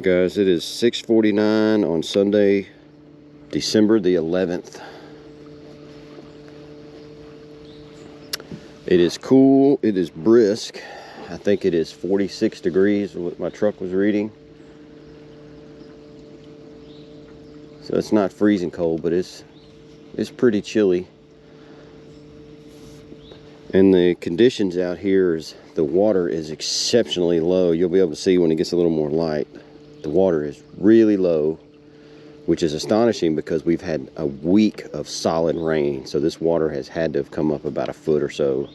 Alright guys, it is 6:49 on Sunday, December the 11th. It is cool, it is brisk. I think it is 46 degrees, what my truck was reading. So it's not freezing cold, but it's pretty chilly. And the conditions out here is the water is exceptionally low. You'll be able to see when it gets a little more light. The water is really low, which is astonishing because we've had a week of solid rain. So this water has had to have come up about a foot or so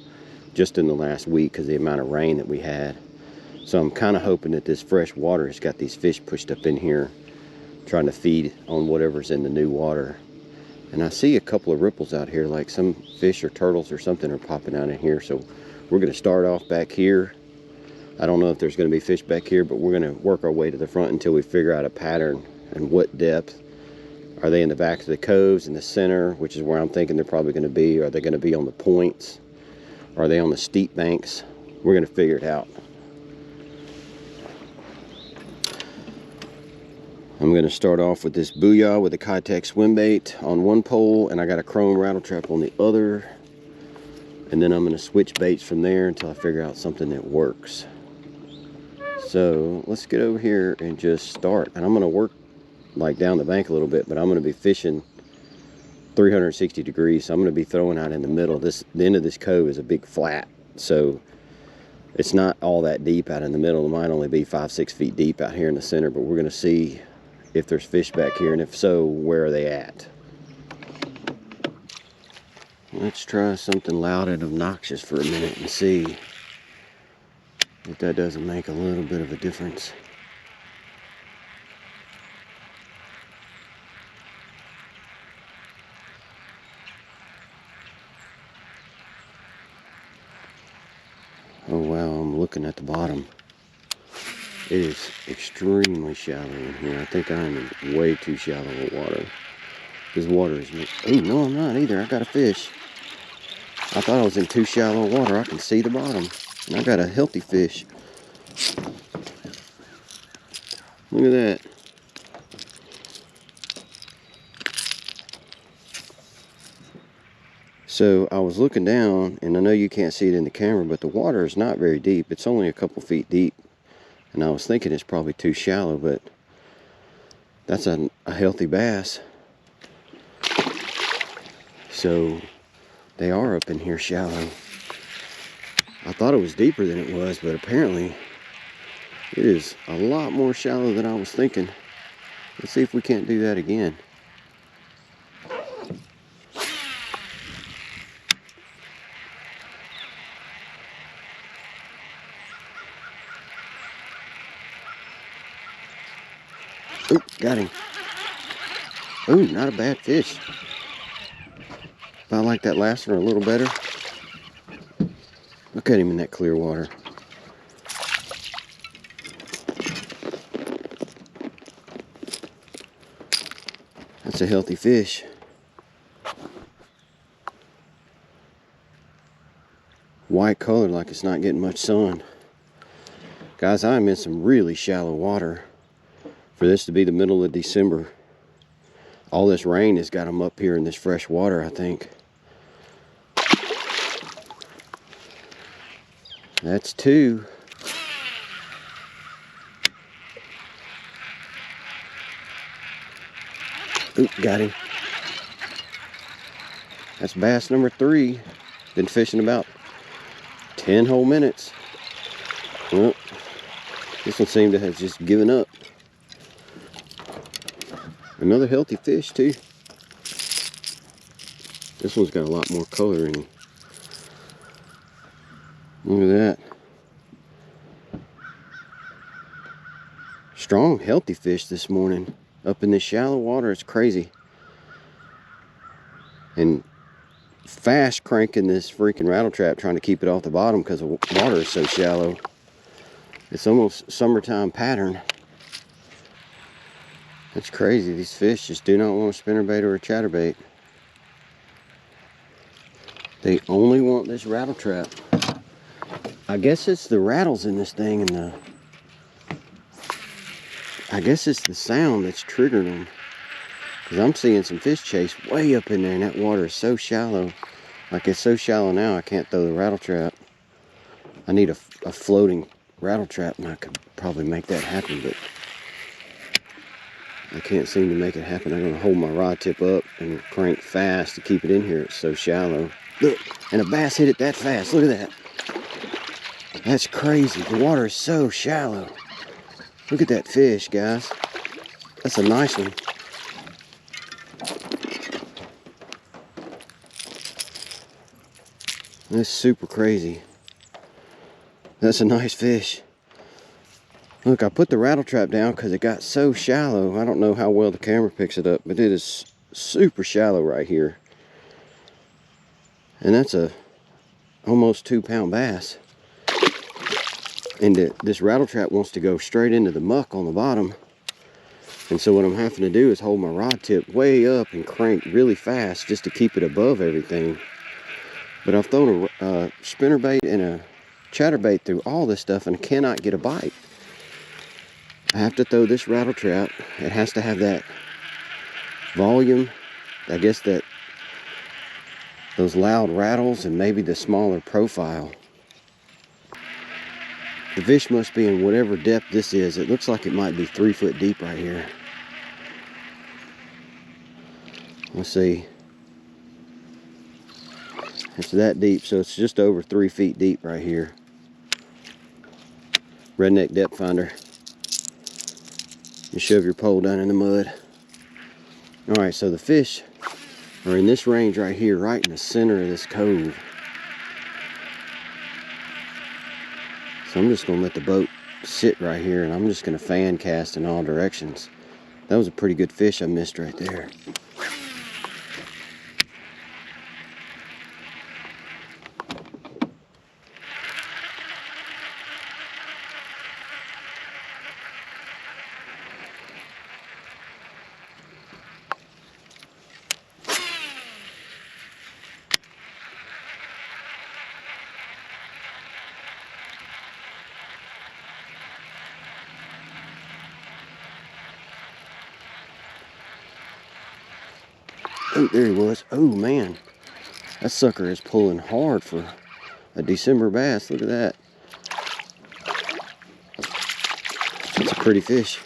just in the last week because of the amount of rain that we had. So I'm kind of hoping that this fresh water has got these fish pushed up in here, trying to feed on whatever's in the new water. And I see a couple of ripples out here, like some fish or turtles or something are popping out in here. So we're going to start off back here. I don't know if there's going to be fish back here, but we're going to work our way to the front until we figure out a pattern and what depth. Are they in the back of the coves, in the center, which is where I'm thinking they're probably going to be? Are they going to be on the points? Are they on the steep banks? We're going to figure it out. I'm going to start off with this Booyah with a Kitech swim bait on one pole, and I got a Chrome rattle trap on the other. And then I'm going to switch baits from there until I figure out something that works. So let's get over here and just start. And I'm going to work like down the bank a little bit, but I'm going to be fishing 360 degrees. So I'm going to be throwing out in the middle. The end of this cove is a big flat, so it's not all that deep out in the middle. It might only be 5-6 feet deep out here in the center, but we're going to see if there's fish back here, and if so, where are they at? Let's try something loud and obnoxious for a minute and see if that doesn't make a little bit of a difference. Oh wow, I'm looking at the bottom. It is extremely shallow in here. I think I'm in way too shallow of water. This water is... Oh, no, I'm not either. I got a fish. I thought I was in too shallow water. I can see the bottom. And I got a healthy fish. Look at that. So I was looking down, and I know you can't see it in the camera, but the water is not very deep. It's only a couple feet deep. And I was thinking it's probably too shallow, but that's a healthy bass. So they are up in here shallow. I thought it was deeper than it was, but apparently it is a lot more shallow than I was thinking. Let's see if we can't do that again. Ooh, got him. Ooh, not a bad fish. I like that last one a little better. Look at him in that clear water. That's a healthy fish. White color like it's not getting much sun. Guys, I'm in some really shallow water for this to be the middle of December. All this rain has got them up here in this fresh water, I think. That's two. Oop, got him. That's bass number 3. Been fishing about 10 whole minutes. Well, this one seemed to have just given up. Another healthy fish too. This one's got a lot more color in him. Look at that. Strong, healthy fish this morning. Up in this shallow water, it's crazy. And fast cranking this freaking rattle trap, trying to keep it off the bottom because the water is so shallow. It's almost summertime pattern. It's crazy. These fish just do not want a spinnerbait or a chatterbait. They only want this rattle trap. I guess it's the rattles in this thing and I guess it's the sound that's triggering them. Because I'm seeing some fish chase way up in there, and that water is so shallow. Like, it's so shallow now, I can't throw the rattle trap. I need a floating rattle trap, and I could probably make that happen, but I can't seem to make it happen. I'm going to hold my rod tip up and crank fast to keep it in here. It's so shallow. Look, and a bass hit it that fast. Look at that. That's crazy. The water is so shallow. Look at that fish, guys. That's a nice one. That's super crazy. That's a nice fish. Look, I put the rattle trap down because it got so shallow. I don't know how well the camera picks it up, but it is super shallow right here. And that's a almost 2-pound bass. And this rattle trap wants to go straight into the muck on the bottom. And so what I'm having to do is hold my rod tip way up and crank really fast just to keep it above everything. But I've thrown a spinnerbait and a chatterbait through all this stuff and I cannot get a bite. I have to throw this rattle trap. It has to have that volume. I guess that those loud rattles and maybe the smaller profile. The fish must be in whatever depth this is. It looks like it might be 3 foot deep right here. Let's see. It's that deep, so it's just over 3 feet deep right here. Redneck depth finder. You shove your pole down in the mud. Alright, so the fish are in this range right here, right in the center of this cove. So I'm just going to let the boat sit right here and I'm just going to fan cast in all directions. That was a pretty good fish I missed right there. Oh, there he was. Oh, man. That sucker is pulling hard for a December bass. Look at that. That's a pretty fish.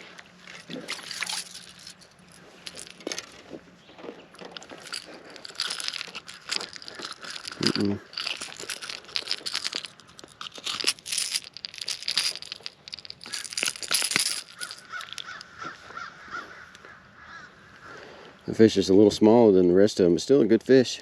The fish is a little smaller than the rest of them, but still a good fish.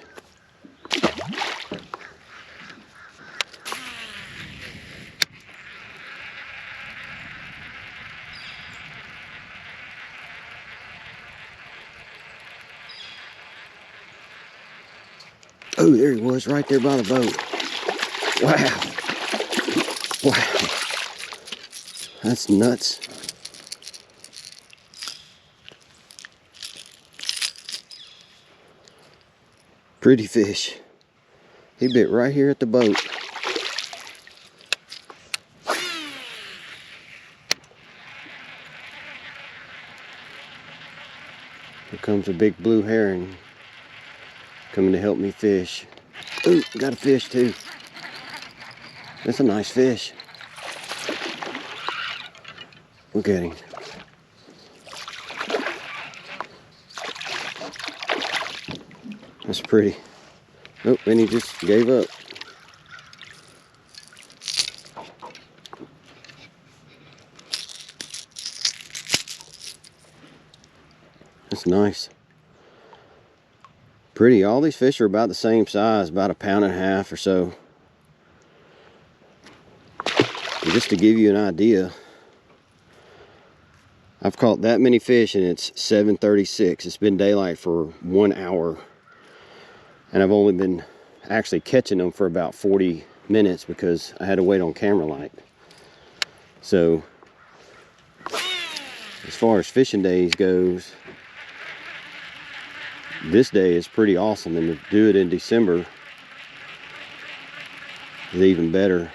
Oh, there he was, right there by the boat. Wow. Wow. That's nuts. Pretty fish. He bit right here at the boat. Here comes a big blue heron coming to help me fish. Ooh, got a fish too. That's a nice fish. Look at him. That's pretty. Oh, and he just gave up. That's nice. Pretty. All these fish are about the same size, about 1.5 pounds or so. And just to give you an idea, I've caught that many fish and it's 7:36. It's been daylight for 1 hour. And I've only been actually catching them for about 40 minutes because I had to wait on camera light. So, as far as fishing days goes, this day is pretty awesome, and to do it in December is even better.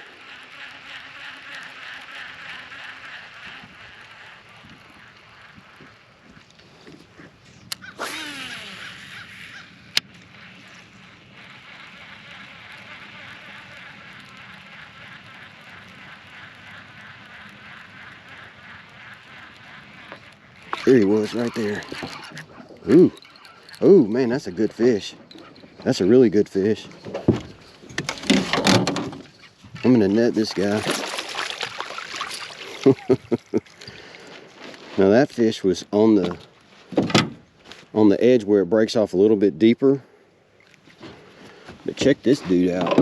There he was right there. Ooh. Oh man, that's a good fish. That's a really good fish. I'm gonna net this guy. Now that fish was on the edge where it breaks off a little bit deeper. But check this dude out.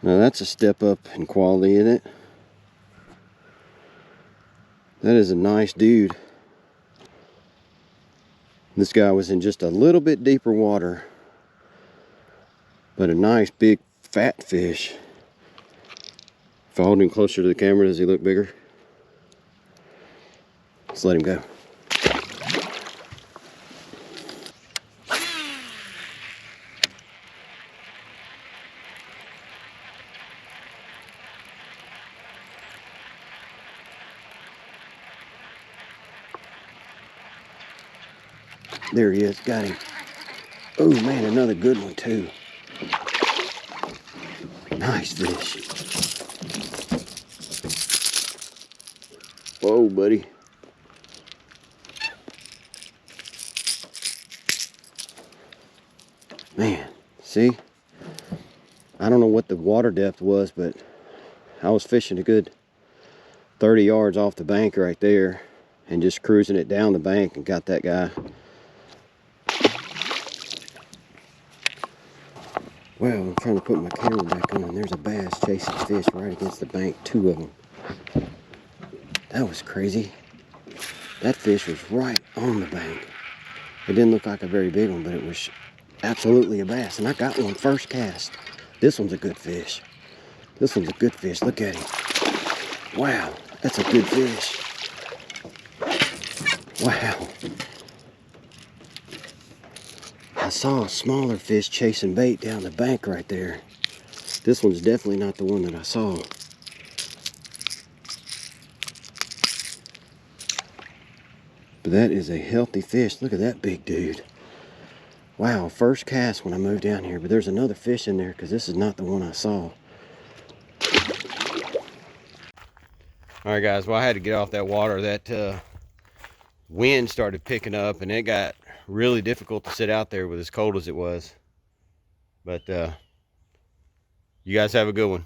Now that's a step up in quality, isn't it? That is a nice dude. This guy was in just a little bit deeper water, but a nice big fat fish. If I hold him closer to the camera, does he look bigger? Let's let him go. There he is, got him. Oh man, another good one too. Nice fish. Whoa, buddy. Man, see? I don't know what the water depth was, but I was fishing a good 30 yards off the bank right there and just cruising it down the bank and got that guy. Well, I'm trying to put my camera back on. There's a bass chasing fish right against the bank, 2 of them. That was crazy. That fish was right on the bank. It didn't look like a very big one, but it was absolutely a bass. And I got one first cast. This one's a good fish. This one's a good fish. Look at him. Wow, that's a good fish. Wow. I saw a smaller fish chasing bait down the bank right there. This one's definitely not the one that I saw. But that is a healthy fish. Look at that big dude. Wow, first cast when I moved down here, but there's another fish in there because this is not the one I saw. All right, guys, well, I had to get off that water. That wind started picking up, and it got really difficult to sit out there with as cold as it was. But you guys have a good one.